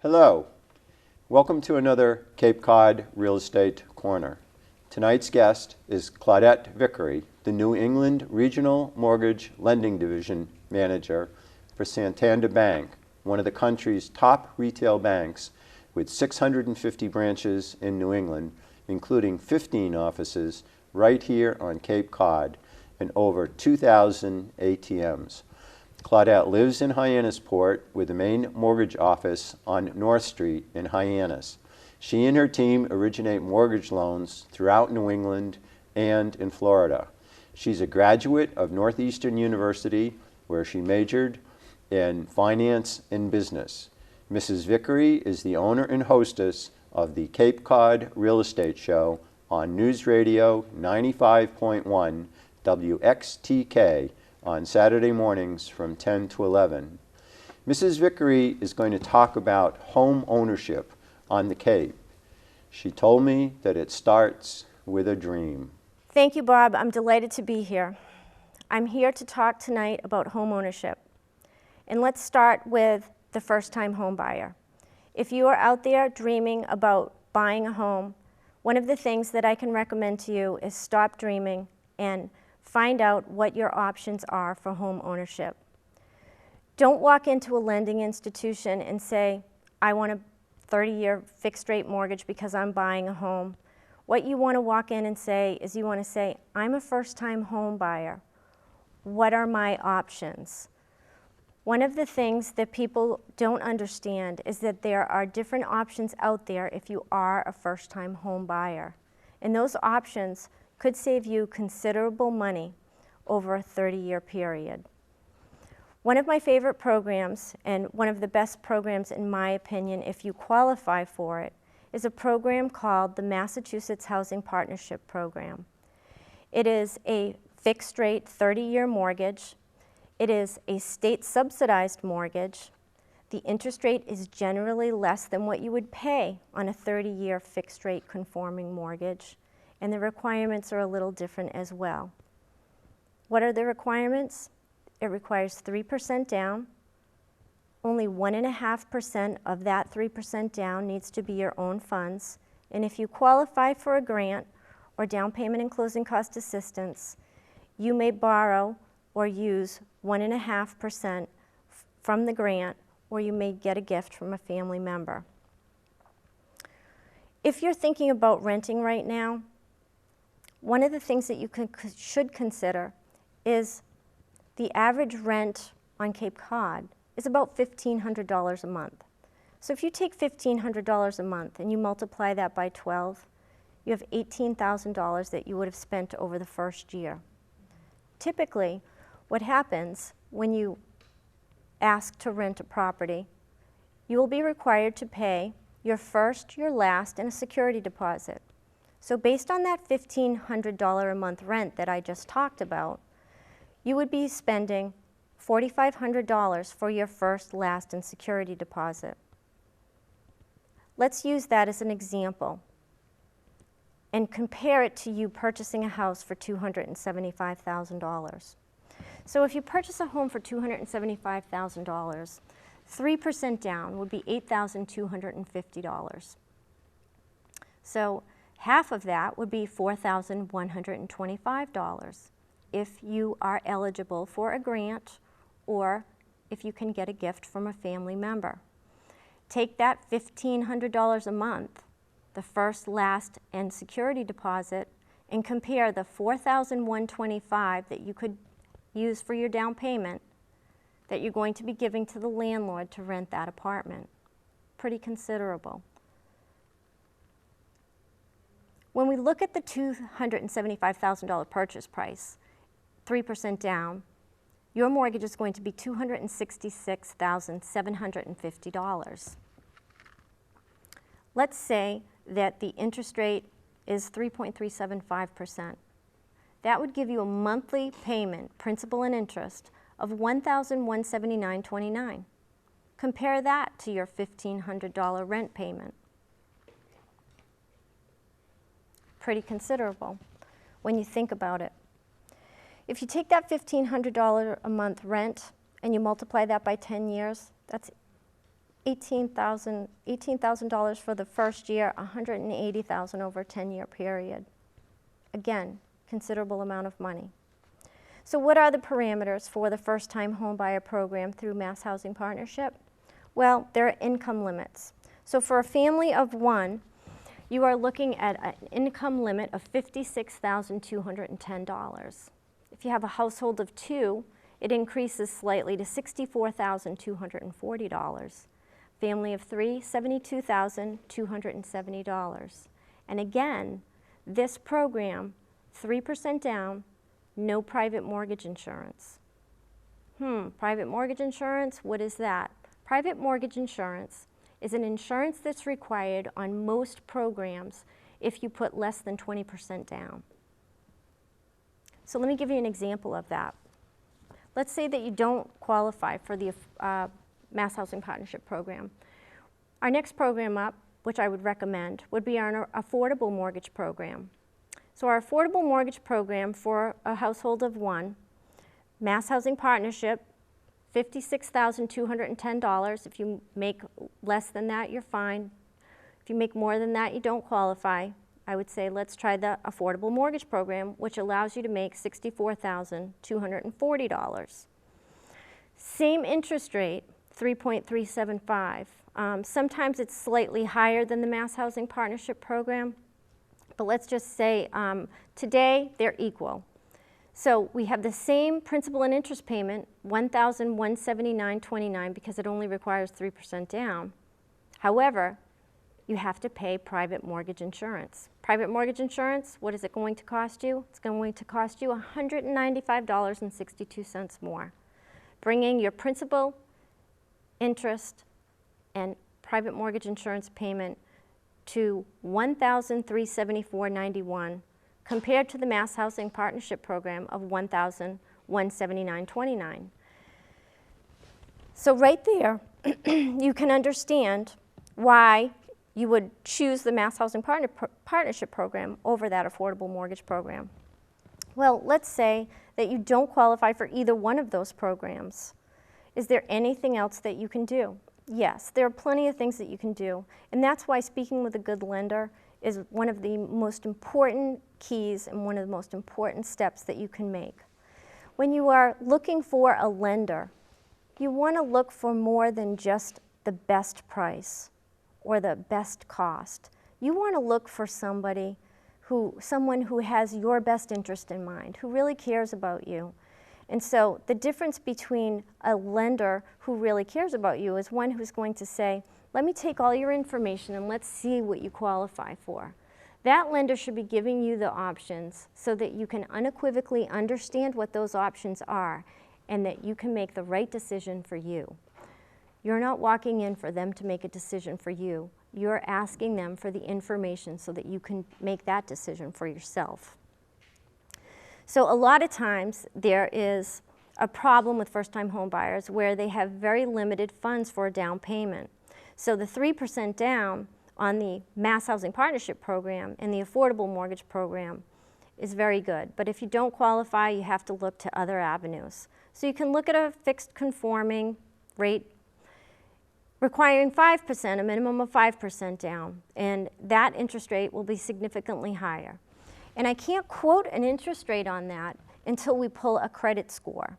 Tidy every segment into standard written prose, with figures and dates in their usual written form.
Hello, welcome to another Cape Cod Real Estate Corner. Tonight's guest is Claudette Vickery, the New England Regional Mortgage Lending Division Manager for Santander Bank, one of the country's top retail banks with 650 branches in New England, including 15 offices right here on Cape Cod and over 2,000 ATMs. Claudette lives in Hyannisport with the main mortgage office on North Street in Hyannis. She and her team originate mortgage loans throughout New England and in Florida. She's a graduate of Northeastern University, where she majored in finance and business. Mrs. Vickery is the owner and hostess of the Cape Cod Real Estate Show on News Radio 95.1 WXTK on Saturday mornings from 10 to 11. Mrs. Vickery is going to talk about home ownership on the Cape. She told me that it starts with a dream. Thank you, Bob. I'm delighted to be here. I'm here to talk tonight about home ownership. And let's start with the first-time home buyer. If you are out there dreaming about buying a home, one of the things that I can recommend to you is stop dreaming and find out what your options are for home ownership. Don't walk into a lending institution and say, I want a 30-year fixed-rate mortgage because I'm buying a home. What you want to walk in and say is you want to say, I'm a first-time home buyer. What are my options? One of the things that people don't understand is that there are different options out there if you are a first-time home buyer. And those options could save you considerable money over a 30-year period. One of my favorite programs, and one of the best programs in my opinion if you qualify for it, is a program called the Massachusetts Housing Partnership Program. It is a fixed-rate 30-year mortgage. It is a state-subsidized mortgage. The interest rate is generally less than what you would pay on a 30-year fixed-rate conforming mortgage, and the requirements are a little different as well. What are the requirements? It requires 3% down. Only 1.5% of that 3% down needs to be your own funds. And if you qualify for a grant or down payment and closing cost assistance, you may borrow or use 1.5% from the grant, or you may get a gift from a family member. If you're thinking about renting right now, one of the things that you should consider is the average rent on Cape Cod is about $1,500 a month. So if you take $1,500 a month and you multiply that by 12, you have $18,000 that you would have spent over the first year. Typically, what happens when you ask to rent a property, you will be required to pay your first, your last, and a security deposit. So based on that $1,500 a month rent that I just talked about, you would be spending $4,500 for your first, last, and security deposit. Let's use that as an example and compare it to you purchasing a house for $275,000. So if you purchase a home for $275,000, 3% down would be $8,250. So half of that would be $4,125 if you are eligible for a grant or if you can get a gift from a family member. Take that $1,500 a month, the first, last, and security deposit, and compare the $4,125 that you could use for your down payment that you're going to be giving to the landlord to rent that apartment. Pretty considerable. When we look at the $275,000 purchase price, 3% down, your mortgage is going to be $266,750. Let's say that the interest rate is 3.375%. That would give you a monthly payment, principal and interest, of $1,179.29. Compare that to your $1,500 rent payment. Pretty considerable when you think about it. If you take that $1,500 a month rent and you multiply that by 10 years, that's $18,000 for the first year, $180,000 over a 10-year period. Again, considerable amount of money. So what are the parameters for the first-time homebuyer program through Mass Housing Partnership? Well, there are income limits. So for a family of one, you are looking at an income limit of $56,210. If you have a household of two, it increases slightly to $64,240. Family of three, $72,270. And again, this program, 3% down, no private mortgage insurance. Private mortgage insurance, what is that? Private mortgage insurance is an insurance that's required on most programs if you put less than 20% down. So let me give you an example of that. Let's say that you don't qualify for the Mass Housing Partnership program. Our next program up, which I would recommend, would be our affordable mortgage program. So our affordable mortgage program for a household of one, Mass Housing Partnership, $56,210. If you make less than that, you're fine. If you make more than that, you don't qualify. I would say let's try the affordable mortgage program, which allows you to make $64,240. Same interest rate, 3.375. Sometimes it's slightly higher than the Mass Housing Partnership program, but let's just say today they're equal. So we have the same principal and interest payment, $1,179.29, because it only requires 3% down. However, you have to pay private mortgage insurance. Private mortgage insurance, what is it going to cost you? It's going to cost you $195.62 more, bringing your principal, interest, and private mortgage insurance payment to $1,374.91 compared to the Mass Housing Partnership program of $1,179.29. So right there, you can understand why you would choose the Mass Housing Partnership program over that affordable mortgage program. Well, let's say that you don't qualify for either one of those programs. Is there anything else that you can do? Yes, there are plenty of things that you can do, and that's why speaking with a good lender is one of the most important keys and one of the most important steps that you can make. When you are looking for a lender, you want to look for more than just the best price or the best cost. You want to look for someone who has your best interest in mind, who really cares about you. And so the difference between a lender who really cares about you is one who's going to say, let me take all your information and let's see what you qualify for. That lender should be giving you the options so that you can unequivocally understand what those options are and that you can make the right decision for you. You're not walking in for them to make a decision for you. You're asking them for the information so that you can make that decision for yourself. So a lot of times there is a problem with first-time home buyers where they have very limited funds for a down payment. So the 3% down on the Mass Housing Partnership program and the affordable mortgage program is very good. But if you don't qualify, you have to look to other avenues. So you can look at a fixed conforming rate requiring 5%, a minimum of 5% down, and that interest rate will be significantly higher. And I can't quote an interest rate on that until we pull a credit score.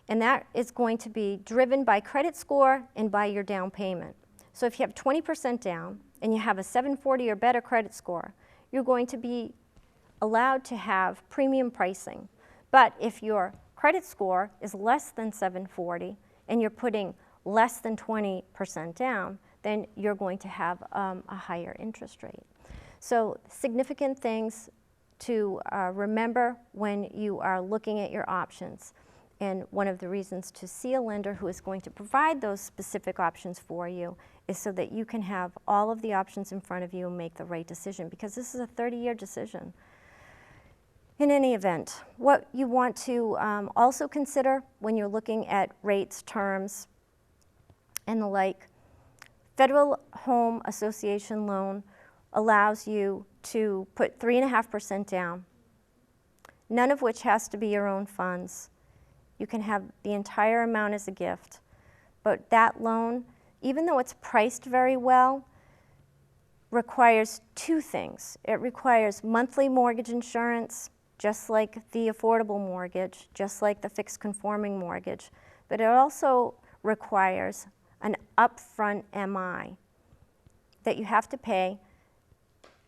And that is going to be driven by credit score and by your down payment. So if you have 20% down and you have a 740 or better credit score, you're going to be allowed to have premium pricing. But if your credit score is less than 740 and you're putting less than 20% down, then you're going to have a higher interest rate. So significant things to remember when you are looking at your options. And one of the reasons to see a lender who is going to provide those specific options for you is so that you can have all of the options in front of you and make the right decision, because this is a 30-year decision. In any event, what you want to also consider when you're looking at rates, terms, and the like, Federal Home Association loan allows you to put 3.5% down, none of which has to be your own funds. You can have the entire amount as a gift, but that loan even though it's priced very well, requires two things. It requires monthly mortgage insurance, just like the affordable mortgage, just like the fixed conforming mortgage, but it also requires an upfront MI that you have to pay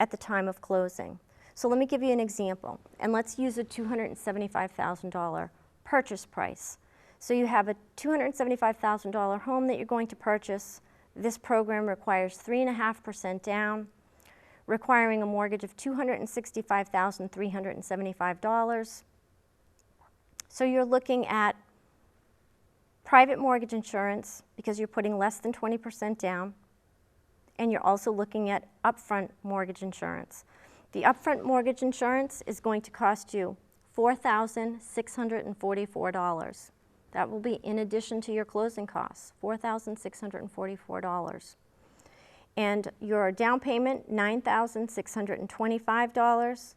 at the time of closing. So let me give you an example, and let's use a $275,000 purchase price. So you have a $275,000 home that you're going to purchase. This program requires 3.5% down, requiring a mortgage of $265,375. So you're looking at private mortgage insurance because you're putting less than 20% down, and you're also looking at upfront mortgage insurance. The upfront mortgage insurance is going to cost you $4,644. That will be in addition to your closing costs, $4,644. And your down payment, $9,625.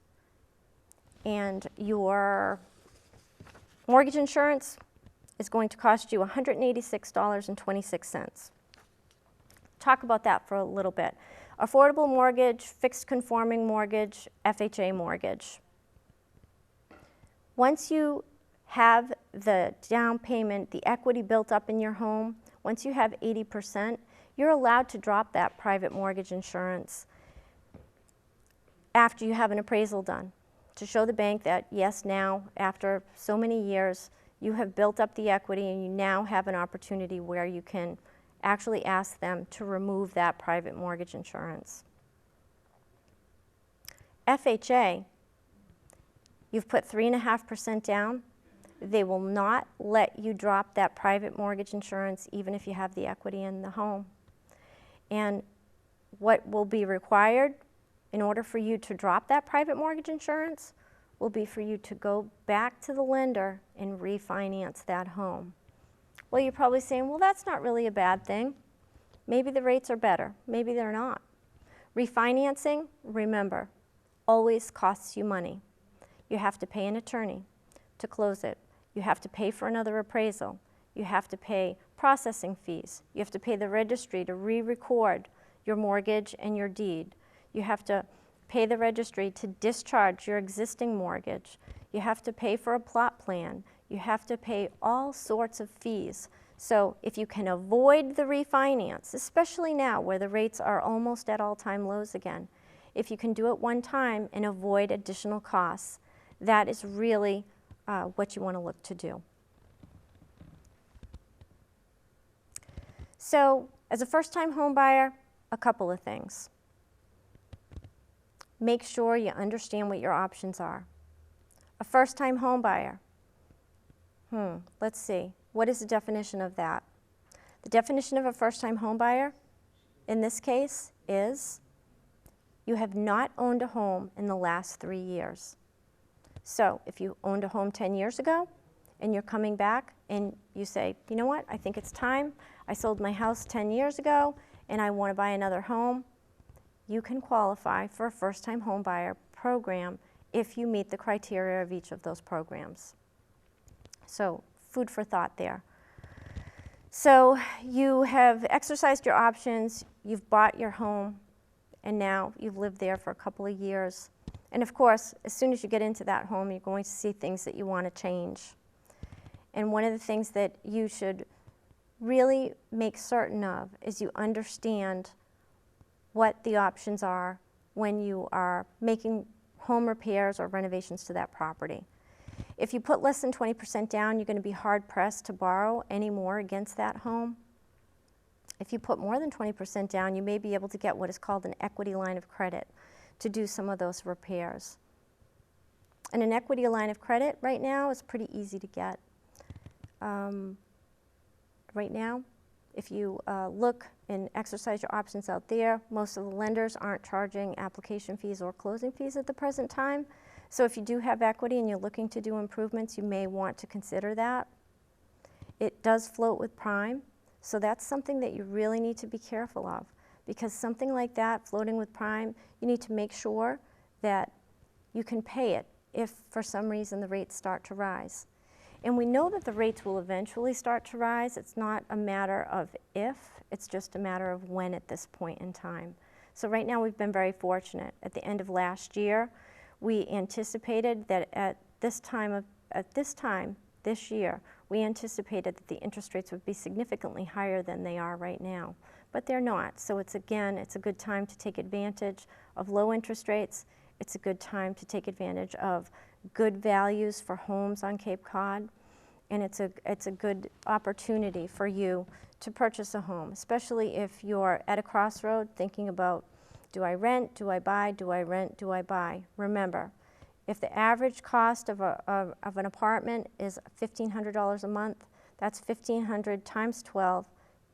And your mortgage insurance is going to cost you $186.26. Talk about that for a little bit. Affordable mortgage, fixed conforming mortgage, FHA mortgage. Once you have the down payment, the equity built up in your home, once you have 80%, you're allowed to drop that private mortgage insurance after you have an appraisal done to show the bank that, yes, now, after so many years, you have built up the equity and you now have an opportunity where you can actually ask them to remove that private mortgage insurance. FHA, you've put 3.5% down. They will not let you drop that private mortgage insurance even if you have the equity in the home. And what will be required in order for you to drop that private mortgage insurance will be for you to go back to the lender and refinance that home. Well, you're probably saying, well, that's not really a bad thing. Maybe the rates are better. Maybe they're not. Refinancing, remember, always costs you money. You have to pay an attorney to close it. You have to pay for another appraisal. You have to pay processing fees. You have to pay the registry to re-record your mortgage and your deed. You have to pay the registry to discharge your existing mortgage. You have to pay for a plot plan. You have to pay all sorts of fees. So if you can avoid the refinance, especially now where the rates are almost at all-time lows again, if you can do it one time and avoid additional costs, that is really what you want to look to do. So as a first-time home buyer, a couple of things. Make sure you understand what your options are. A first-time home buyer, let's see, what is the definition of that? The definition of a first-time home buyer, in this case, is you have not owned a home in the last 3 years. So if you owned a home 10 years ago and you're coming back and you say, you know what, I think it's time, I sold my house 10 years ago and I want to buy another home, you can qualify for a first-time home buyer program if you meet the criteria of each of those programs. So food for thought there. So you have exercised your options, you've bought your home, and now you've lived there for a couple of years. And of course, as soon as you get into that home, you're going to see things that you want to change. And one of the things that you should really make certain of is you understand what the options are when you are making home repairs or renovations to that property. If you put less than 20% down, you're going to be hard-pressed to borrow any more against that home. If you put more than 20% down, you may be able to get what is called an equity line of credit to do some of those repairs. And an equity line of credit right now is pretty easy to get. Right now, if you look and exercise your options out there, most of the lenders aren't charging application fees or closing fees at the present time. So if you do have equity and you're looking to do improvements, you may want to consider that. It does float with prime, so that's something that you really need to be careful of, because something like that, floating with prime, you need to make sure that you can pay it if for some reason the rates start to rise. And we know that the rates will eventually start to rise. It's not a matter of if, it's just a matter of when at this point in time. So right now we've been very fortunate. At the end of last year, we anticipated that at this time this year, we anticipated that the interest rates would be significantly higher than they are right now. But they're not. So it's a good time to take advantage of low interest rates. It's a good time to take advantage of good values for homes on Cape Cod. And it's a good opportunity for you to purchase a home, especially if you're at a crossroad thinking about, do I rent, do I buy, do I rent, do I buy? Remember, if the average cost of an apartment is $1,500 a month, that's $1,500 times 12,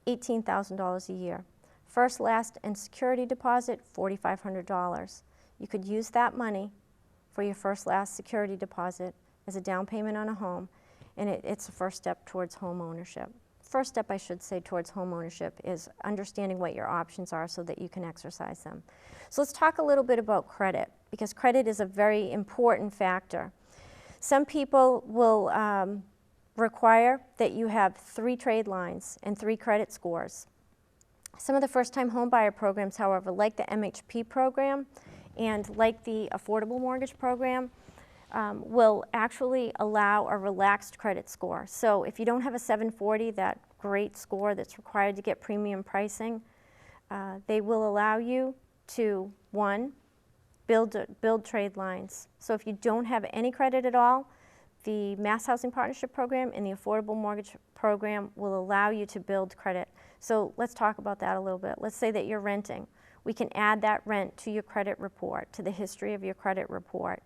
$18,000 a year. First, last, and security deposit, $4,500. You could use that money for your first, last security deposit as a down payment on a home, and it's a first step towards home ownership. First step, I should say, towards home ownership is understanding what your options are so that you can exercise them. So let's talk a little bit about credit, because credit is a very important factor. Some people will require that you have 3 trade lines and 3 credit scores. Some of the first-time homebuyer programs, however, like the MHP program and like the affordable mortgage program, will actually allow a relaxed credit score. So if you don't have a 740, that great score that's required to get premium pricing, they will allow you to, 1, build trade lines. So if you don't have any credit at all, the Mass Housing Partnership Program and the Affordable Mortgage Program will allow you to build credit. So let's talk about that a little bit. Let's say that you're renting. We can add that rent to your credit report, to the history of your credit report,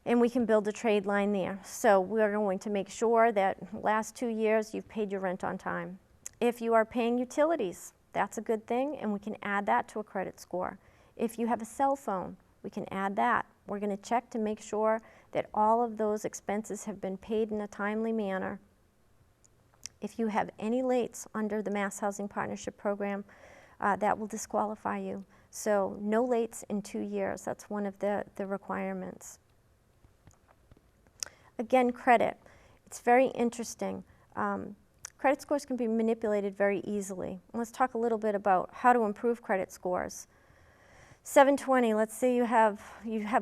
and we can build a trade line there. So we're going to make sure that last 2 years you've paid your rent on time. If you are paying utilities, that's a good thing, and we can add that to a credit score. If you have a cell phone, we can add that. We're going to check to make sure that all of those expenses have been paid in a timely manner. If you have any lates under the Mass Housing Partnership Program, that will disqualify you. So no lates in 2 years. That's one of the requirements. Again, credit. It's very interesting. Credit scores can be manipulated very easily. Let's talk a little bit about how to improve credit scores. 720, let's say you have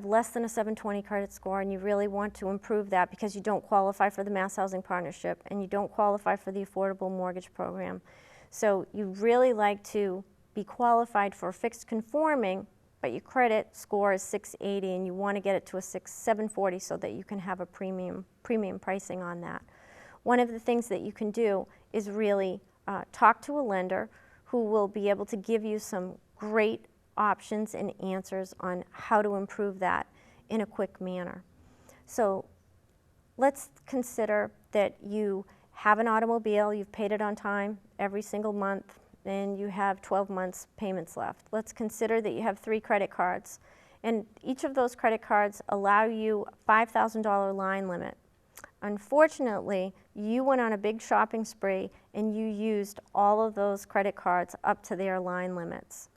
less than a 720 credit score and you really want to improve that because you don't qualify for the Mass Housing Partnership and you don't qualify for the Affordable Mortgage Program. So you really like to be qualified for fixed conforming, but your credit score is 680 and you want to get it to a 740 so that you can have a premium pricing on that. One of the things that you can do is really talk to a lender who will be able to give you some great options and answers on how to improve that in a quick manner. So let's consider that you have an automobile, you've paid it on time every single month, and you have 12 months payments left. Let's consider that you have 3 credit cards, and each of those credit cards allow you a $5,000 line limit. Unfortunately, you went on a big shopping spree and you used all of those credit cards up to their line limits.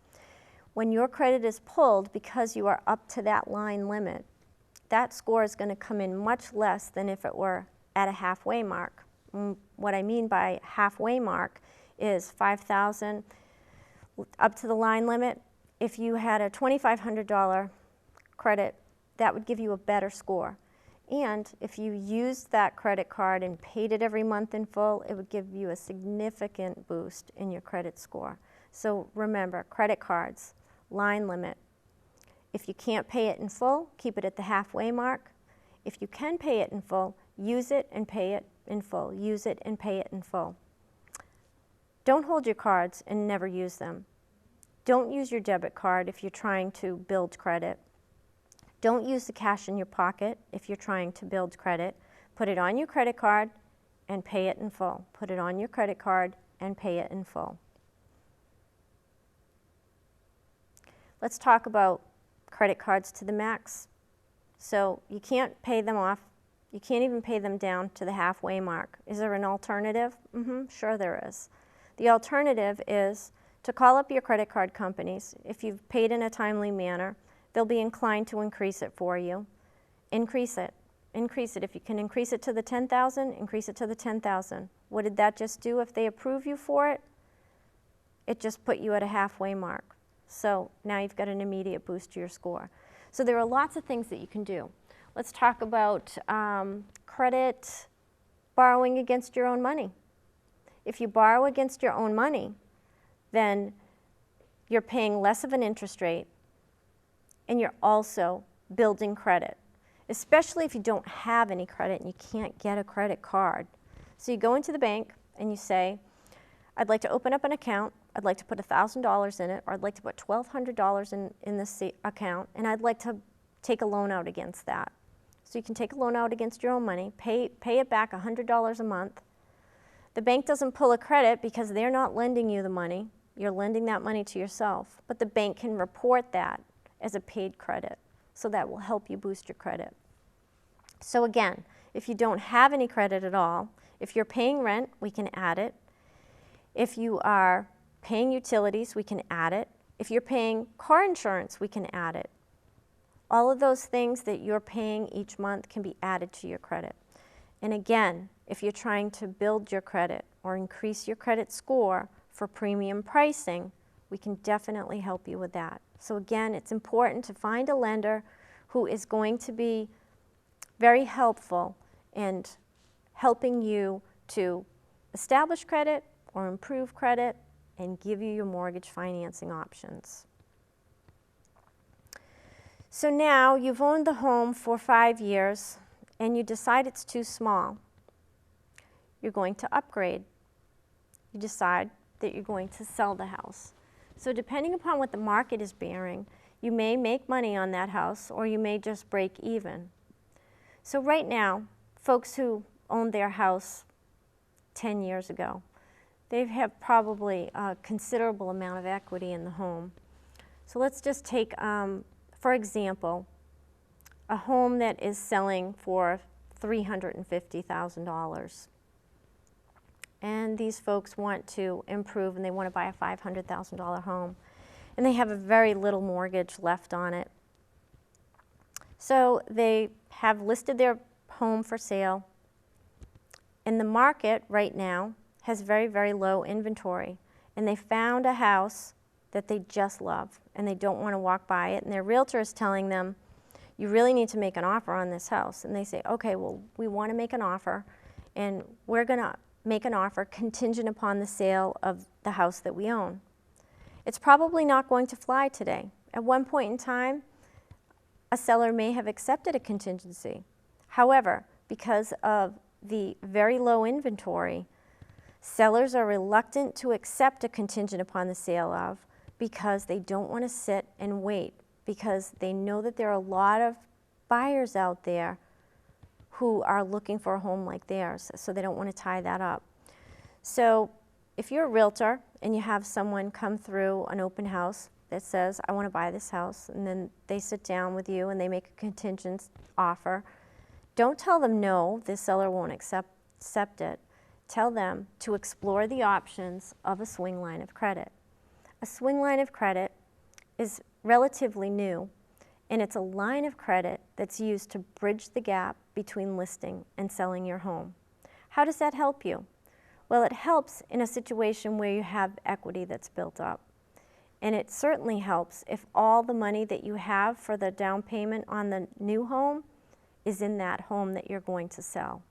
When your credit is pulled because you are up to that line limit, that score is going to come in much less than if it were at a halfway mark. What I mean by halfway mark is 5,000 up to the line limit. If you had a $2,500 credit, that would give you a better score. And if you used that credit card and paid it every month in full, it would give you a significant boost in your credit score. So remember, credit cards, line limit. If you can't pay it in full, keep it at the halfway mark. If you can pay it in full, use it and pay it in full. Use it and pay it in full. Don't hold your cards and never use them. Don't use your debit card if you're trying to build credit. Don't use the cash in your pocket if you're trying to build credit. Put it on your credit card and pay it in full. Put it on your credit card and pay it in full. Let's talk about credit cards to the max. So you can't pay them off. You can't even pay them down to the halfway mark. Is there an alternative? Sure there is. The alternative is to call up your credit card companies. If you've paid in a timely manner, they'll be inclined to increase it for you. Increase it. increase it. If you can increase it to the 10,000, increase it to the 10,000. What did that just do if they approve you for it? It just put you at a halfway mark. So now you've got an immediate boost to your score. So there are lots of things that you can do. Let's talk about credit, borrowing against your own money. If you borrow against your own money, then you're paying less of an interest rate, and you're also building credit, especially if you don't have any credit and you can't get a credit card. So you go into the bank and you say, I'd like to open up an account, I'd like to put $1,000 in it, or I'd like to put $1,200 in this account, and I'd like to take a loan out against that. So you can take a loan out against your own money, pay it back $100 a month. The bank doesn't pull a credit because they're not lending you the money. You're lending that money to yourself, but the bank can report that as a paid credit. So that will help you boost your credit. So again, if you don't have any credit at all, if you're paying rent, we can add it. If you are paying utilities, we can add it. If you're paying car insurance, we can add it. All of those things that you're paying each month can be added to your credit. And again, if you're trying to build your credit or increase your credit score for premium pricing, we can definitely help you with that. So again, it's important to find a lender who is going to be very helpful in helping you to establish credit or improve credit and give you your mortgage financing options. So now you've owned the home for 5 years and you decide it's too small. You're going to upgrade. You decide that you're going to sell the house. So depending upon what the market is bearing, you may make money on that house or you may just break even. So right now, folks who owned their house 10 years ago, they have probably a considerable amount of equity in the home. So let's just take, for example, a home that is selling for $350,000. And these folks want to improve and they want to buy a $500,000 home. And they have a very little mortgage left on it. So they have listed their home for sale. And the market right now has very, very low inventory. And they found a house that they just love and they don't want to walk by it. And their realtor is telling them, you really need to make an offer on this house. And they say, okay, well, we want to make an offer and we're going to make an offer contingent upon the sale of the house that we own. It's probably not going to fly today. At one point in time, a seller may have accepted a contingency. However, because of the very low inventory, sellers are reluctant to accept a contingent upon the sale of because they don't want to sit and wait, because they know that there are a lot of buyers out there who are looking for a home like theirs, so they don't want to tie that up. So if you're a realtor and you have someone come through an open house that says, I want to buy this house, and then they sit down with you and they make a contingent offer, don't tell them no, this seller won't accept it. Tell them to explore the options of a swing line of credit. A swing line of credit is relatively new, and it's a line of credit that's used to bridge the gap between listing and selling your home. How does that help you? Well, it helps in a situation where you have equity that's built up. And it certainly helps if all the money that you have for the down payment on the new home is in that home that you're going to sell.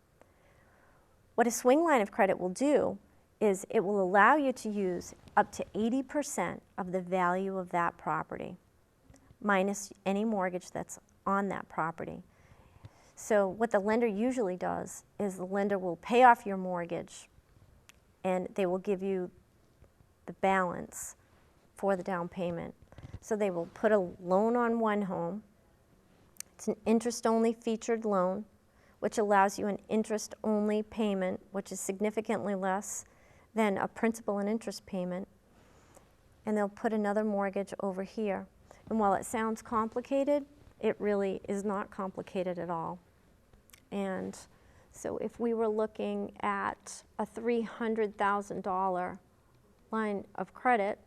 What a swing line of credit will do is it will allow you to use up to 80% of the value of that property, minus any mortgage that's on that property. So what the lender usually does is the lender will pay off your mortgage and they will give you the balance for the down payment. So they will put a loan on one home. It's an interest-only featured loan, which allows you an interest-only payment, which is significantly less than a principal and interest payment. And they'll put another mortgage over here. And while it sounds complicated, it really is not complicated at all. And so if we were looking at a $300,000 line of credit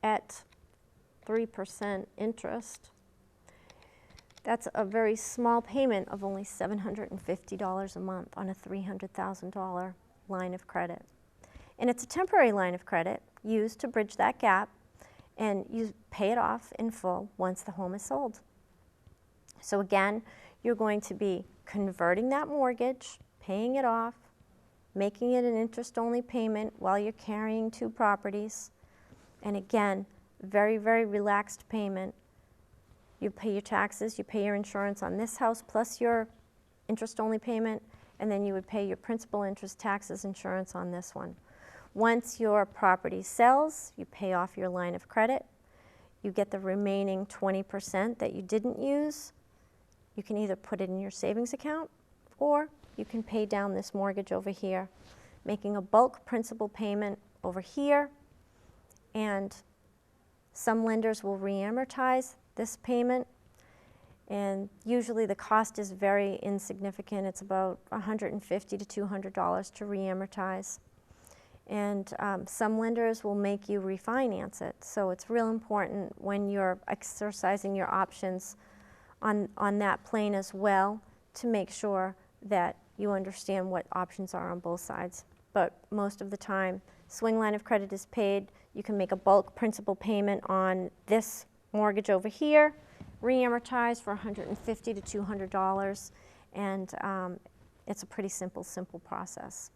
at 3% interest, That's a very small payment of only $750 a month on a $300,000 line of credit. And it's a temporary line of credit used to bridge that gap, and you pay it off in full once the home is sold. So again, you're going to be converting that mortgage, paying it off, making it an interest-only payment while you're carrying two properties. And again, very, very relaxed payment. You pay your taxes, you pay your insurance on this house plus your interest-only payment, and then you would pay your principal, interest, taxes, insurance on this one. Once your property sells, you pay off your line of credit. You get the remaining 20% that you didn't use. You can either put it in your savings account, or you can pay down this mortgage over here, making a bulk principal payment over here. And some lenders will re-amortize this payment, and usually the cost is very insignificant. It's about $150 to $200 to re-amortize. And some lenders will make you refinance it. So it's real important when you're exercising your options on that plane as well to make sure that you understand what options are on both sides. But most of the time, swing line of credit is paid. You can make a bulk principal payment on this mortgage over here, re-amortize for $150 to $200, and it's a pretty simple process.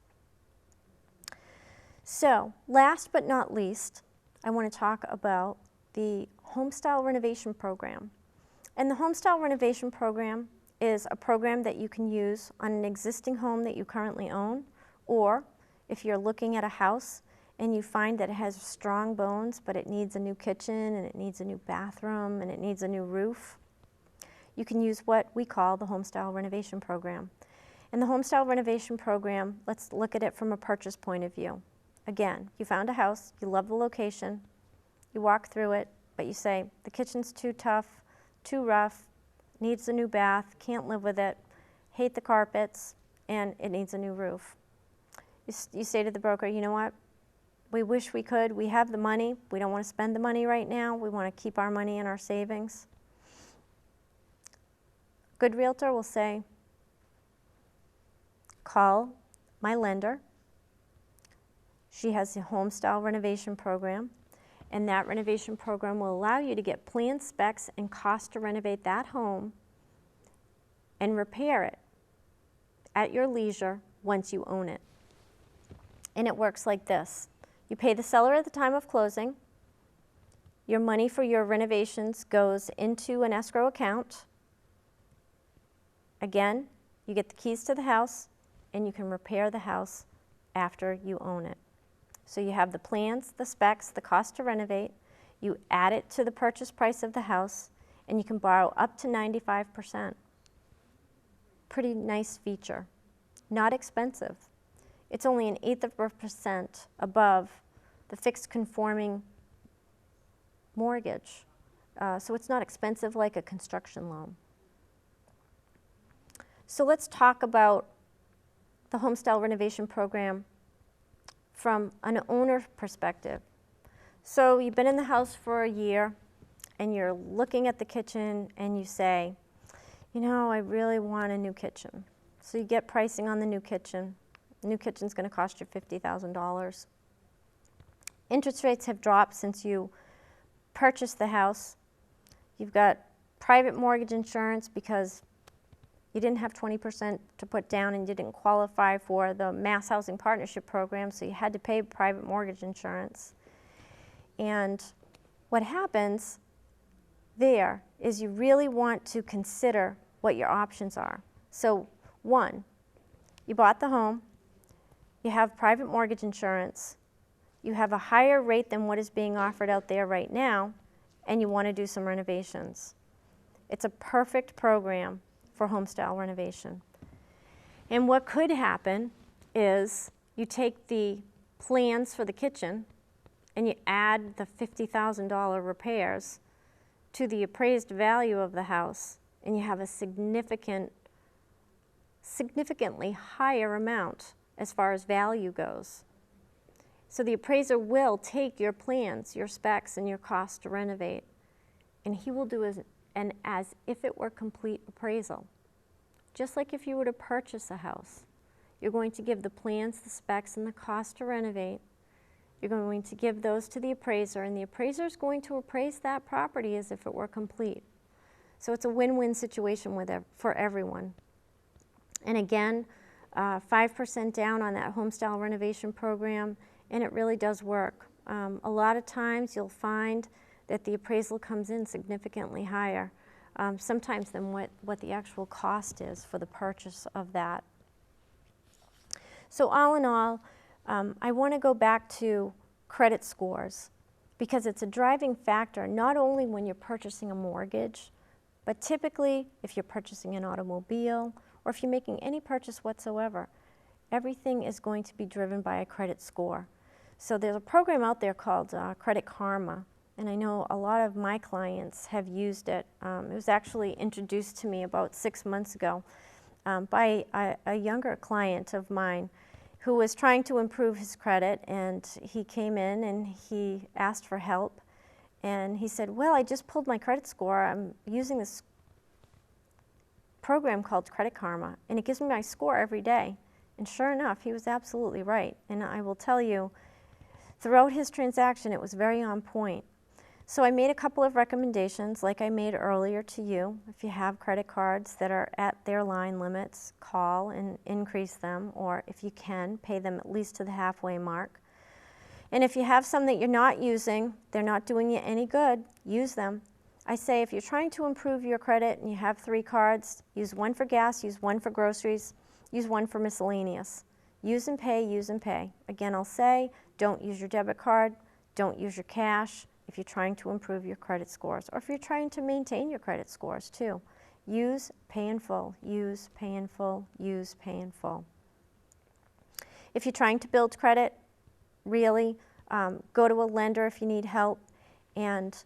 So, last but not least, I want to talk about the Homestyle Renovation Program. And the Homestyle Renovation Program is a program that you can use on an existing home that you currently own, or if you're looking at a house and you find that it has strong bones, but it needs a new kitchen, and it needs a new bathroom, and it needs a new roof, you can use what we call the Homestyle Renovation Program. And the Homestyle Renovation Program, let's look at it from a purchase point of view. Again, you found a house, you love the location, you walk through it, but you say, the kitchen's too tough, too rough, needs a new bath, can't live with it, hate the carpets, and it needs a new roof. You say to the broker, you know what? We wish we could. We have the money. We don't want to spend the money right now. We want to keep our money in our savings. Good realtor will say, call my lender. She has a Homestyle Renovation Program, and that renovation program will allow you to get plan specs and cost to renovate that home and repair it at your leisure once you own it. And it works like this. You pay the seller at the time of closing. Your money for your renovations goes into an escrow account. Again, you get the keys to the house, and you can repair the house after you own it. So you have the plans, the specs, the cost to renovate. You add it to the purchase price of the house, and you can borrow up to 95%. Pretty nice feature. Not expensive. It's only 1/8% above the fixed conforming mortgage. So it's not expensive like a construction loan. So let's talk about the Homestyle Renovation Program from an owner perspective. So you've been in the house for a year, and you're looking at the kitchen, and you say, you know, I really want a new kitchen. So you get pricing on the new kitchen. New kitchen's going to cost you $50,000. Interest rates have dropped since you purchased the house. You've got private mortgage insurance because you didn't have 20% to put down and you didn't qualify for the Mass Housing Partnership Program, so you had to pay private mortgage insurance. And what happens there is you really want to consider what your options are. So, one, you bought the home. You have private mortgage insurance, you have a higher rate than what is being offered out there right now, and you want to do some renovations. It's a perfect program for homestyle renovation. And what could happen is you take the plans for the kitchen and you add the $50,000 repairs to the appraised value of the house, and you have a significantly higher amount as far as value goes. So the appraiser will take your plans, your specs, and your cost to renovate, and he will do and as if it were complete appraisal. Just like if you were to purchase a house, you're going to give the plans, the specs, and the cost to renovate. You're going to give those to the appraiser, and the appraiser is going to appraise that property as if it were complete. So it's a win-win situation for everyone. And again, 5% down on that home style renovation program, and it really does work. A lot of times you'll find that the appraisal comes in significantly higher, sometimes than what the actual cost is for the purchase of that. So all in all, I want to go back to credit scores, because it's a driving factor not only when you're purchasing a mortgage, but typically if you're purchasing an automobile or if you're making any purchase whatsoever, everything is going to be driven by a credit score. So there's a program out there called Credit Karma, and I know a lot of my clients have used it. It was actually introduced to me about 6 months ago by a younger client of mine who was trying to improve his credit, and he came in and he asked for help, and he said, well, I just pulled my credit score. I'm using this program called Credit Karma, and it gives me my score every day. And sure enough, he was absolutely right. And I will tell you, throughout his transaction, it was very on point. So I made a couple of recommendations, like I made earlier to you. If you have credit cards that are at their line limits, call and increase them, or if you can, pay them at least to the halfway mark. And if you have some that you're not using, they're not doing you any good, use them. I say if you're trying to improve your credit and you have 3 cards, use one for gas, use one for groceries, use one for miscellaneous. Use and pay, use and pay. Again, I'll say, don't use your debit card, don't use your cash if you're trying to improve your credit scores, or if you're trying to maintain your credit scores too. Use, pay in full, use, pay in full, use, pay in full. If you're trying to build credit, really, go to a lender if you need help, and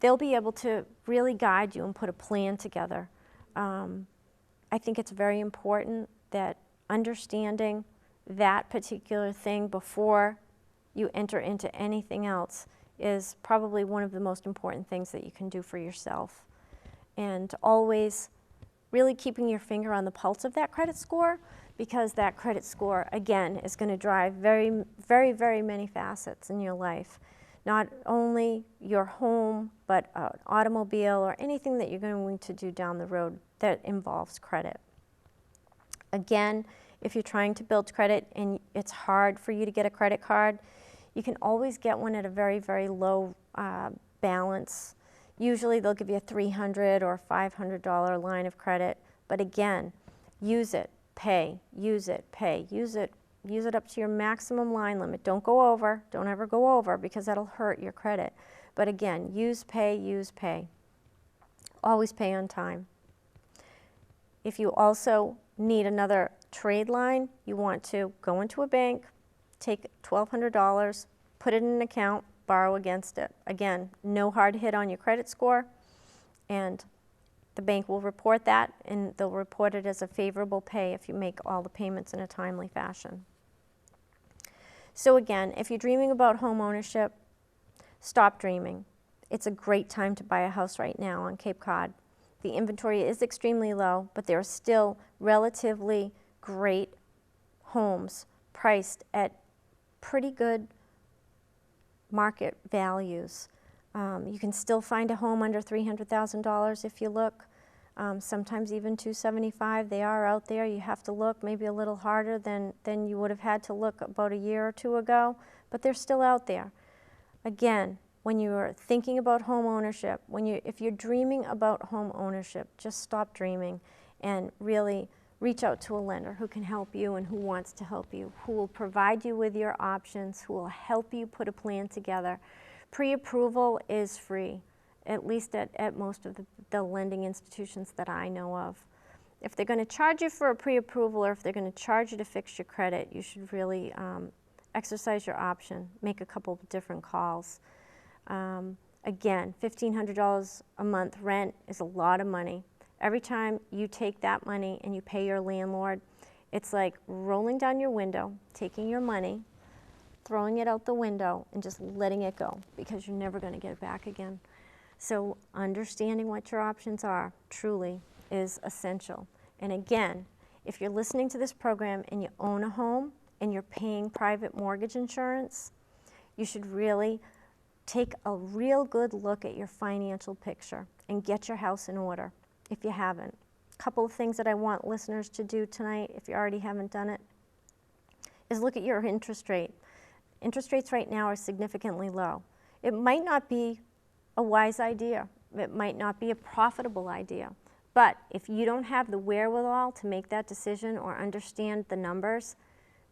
they'll be able to really guide you and put a plan together. I think it's very important that understanding that particular thing before you enter into anything else is probably one of the most important things that you can do for yourself. And always really keeping your finger on the pulse of that credit score, because that credit score, again, is going to drive very, very, very many facets in your life. Not only your home, but an automobile or anything that you're going to do down the road that involves credit. Again, if you're trying to build credit and it's hard for you to get a credit card, you can always get one at a very, very low balance. Usually they'll give you a $300 or $500 line of credit, but again, use it, pay, use it, pay, use it up to your maximum line limit. Don't go over, don't ever go over, because that'll hurt your credit. But again, use, pay, use, pay. Always pay on time. If you also need another trade line, you want to go into a bank, take $1,200, put it in an account, borrow against it. Again, no hard hit on your credit score, and the bank will report that, and they'll report it as a favorable pay if you make all the payments in a timely fashion. So again, if you're dreaming about home ownership, stop dreaming. It's a great time to buy a house right now on Cape Cod. The inventory is extremely low, but there are still relatively great homes priced at pretty good market values. You can still find a home under $300,000 if you look. Sometimes even $275,000. They are out there. You have to look maybe a little harder than you would have had to look about a year or two ago, but they're still out there. Again, when you're thinking about home ownership, if you're dreaming about home ownership, just stop dreaming and really reach out to a lender who can help you and who wants to help you, who will provide you with your options, who will help you put a plan together. Pre-approval is free, at least at most of the lending institutions that I know of. If they're going to charge you for a pre-approval, or if they're going to charge you to fix your credit, you should really exercise your option, make a couple of different calls. Again, $1,500 a month rent is a lot of money. Every time you take that money and you pay your landlord, it's like rolling down your window, taking your money, throwing it out the window, and just letting it go, because you're never going to get it back again. So understanding what your options are truly is essential. And again, if you're listening to this program and you own a home and you're paying private mortgage insurance, you should really take a real good look at your financial picture and get your house in order if you haven't. A couple of things that I want listeners to do tonight, if you already haven't done it, is look at your interest rate. Interest rates right now are significantly low. It might not be a wise idea. It might not be a profitable idea. But if you don't have the wherewithal to make that decision or understand the numbers,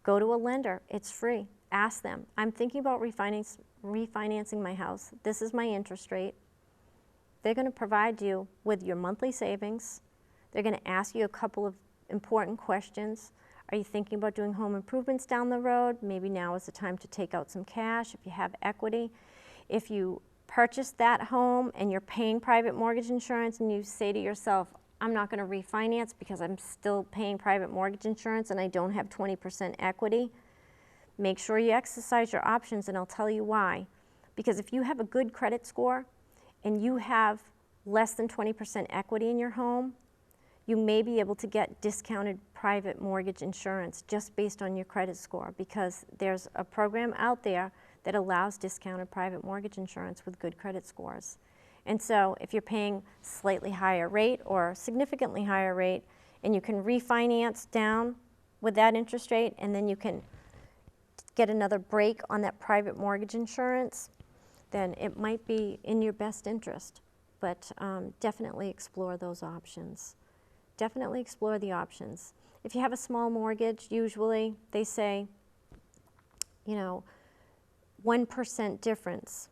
go to a lender. It's free. Ask them. I'm thinking about refinancing my house. This is my interest rate. They're going to provide you with your monthly savings. They're going to ask you a couple of important questions. Are you thinking about doing home improvements down the road? Maybe now is the time to take out some cash if you have equity. If you purchase that home and you're paying private mortgage insurance and you say to yourself, I'm not going to refinance because I'm still paying private mortgage insurance and I don't have 20% equity, make sure you exercise your options, and I'll tell you why. Because if you have a good credit score and you have less than 20% equity in your home, you may be able to get discounted private mortgage insurance just based on your credit score, because there's a program out there that allows discounted private mortgage insurance with good credit scores. And so if you're paying slightly higher rate or significantly higher rate, and you can refinance down with that interest rate, and then you can get another break on that private mortgage insurance, then it might be in your best interest. But definitely explore those options. Definitely explore the options. If you have a small mortgage, usually they say, 1% difference.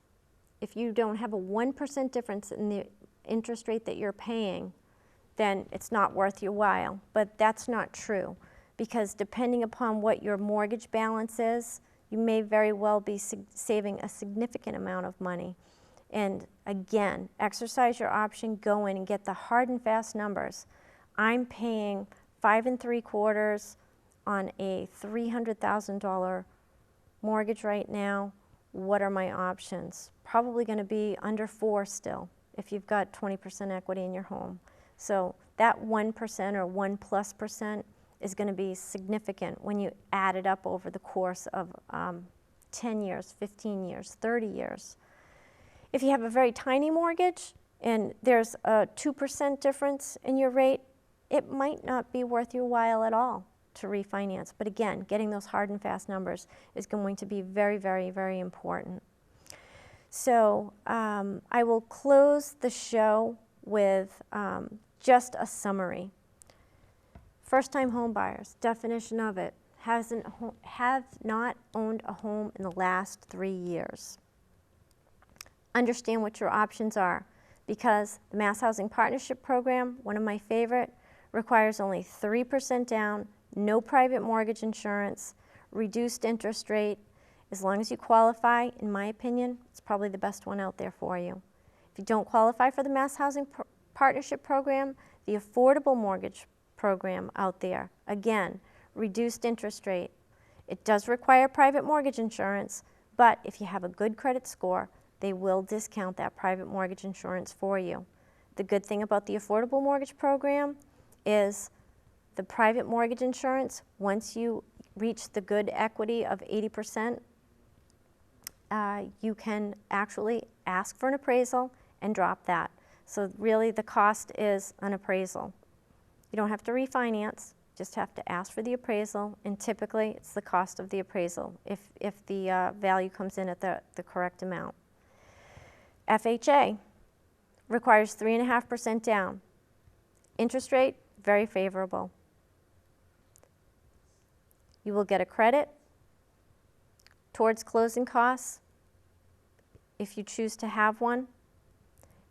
If you don't have a 1% difference in the interest rate that you're paying, then it's not worth your while. But that's not true, because depending upon what your mortgage balance is, you may very well be saving a significant amount of money. And again, exercise your option, go in and get the hard and fast numbers. I'm paying 5 3/4 on a $300,000 mortgage right now. What are my options? Probably going to be under 4 still if you've got 20% equity in your home. So that 1% or 1+% is going to be significant when you add it up over the course of 10 years, 15 years, 30 years. If you have a very tiny mortgage and there's a 2% difference in your rate, it might not be worth your while at all to refinance. But again, getting those hard and fast numbers is going to be very, very, very important. So I will close the show with just a summary. First-time home buyers, definition of it, have not owned a home in the last 3 years. Understand what your options are, because the Mass Housing Partnership Program, one of my favorite, requires only 3% down, no private mortgage insurance, reduced interest rate. As long as you qualify, in my opinion, it's probably the best one out there for you. If you don't qualify for the Mass Housing Partnership Program, the Affordable Mortgage Program out there, again, reduced interest rate. It does require private mortgage insurance, but if you have a good credit score, they will discount that private mortgage insurance for you. The good thing about the Affordable Mortgage Program is the private mortgage insurance, once you reach the good equity of 80%, you can actually ask for an appraisal and drop that. So really the cost is an appraisal. You don't have to refinance, just have to ask for the appraisal, and typically it's the cost of the appraisal if the value comes in at the correct amount. FHA requires 3.5% down. Interest rate, very favorable. You will get a credit towards closing costs if you choose to have one.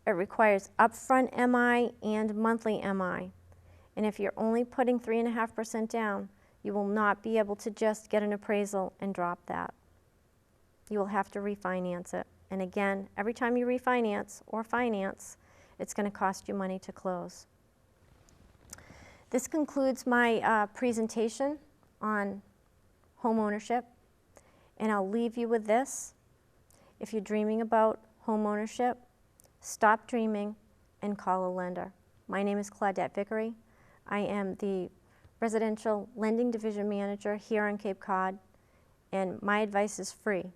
It requires upfront MI and monthly MI. And if you're only putting 3.5% down, you will not be able to just get an appraisal and drop that. You will have to refinance it. And again, every time you refinance or finance, it's going to cost you money to close. This concludes my presentation on home ownership, and I'll leave you with this. If you're dreaming about home ownership, Stop dreaming and call a lender. My name is Claudette Vickery. I am the Residential Lending Division Manager here on Cape Cod, and my advice is free.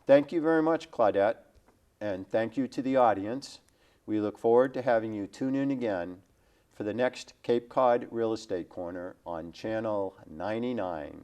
Thank you very much, Claudette, and thank you to the audience. We look forward to having you tune in again for the next Cape Cod Real Estate Corner on Channel 99.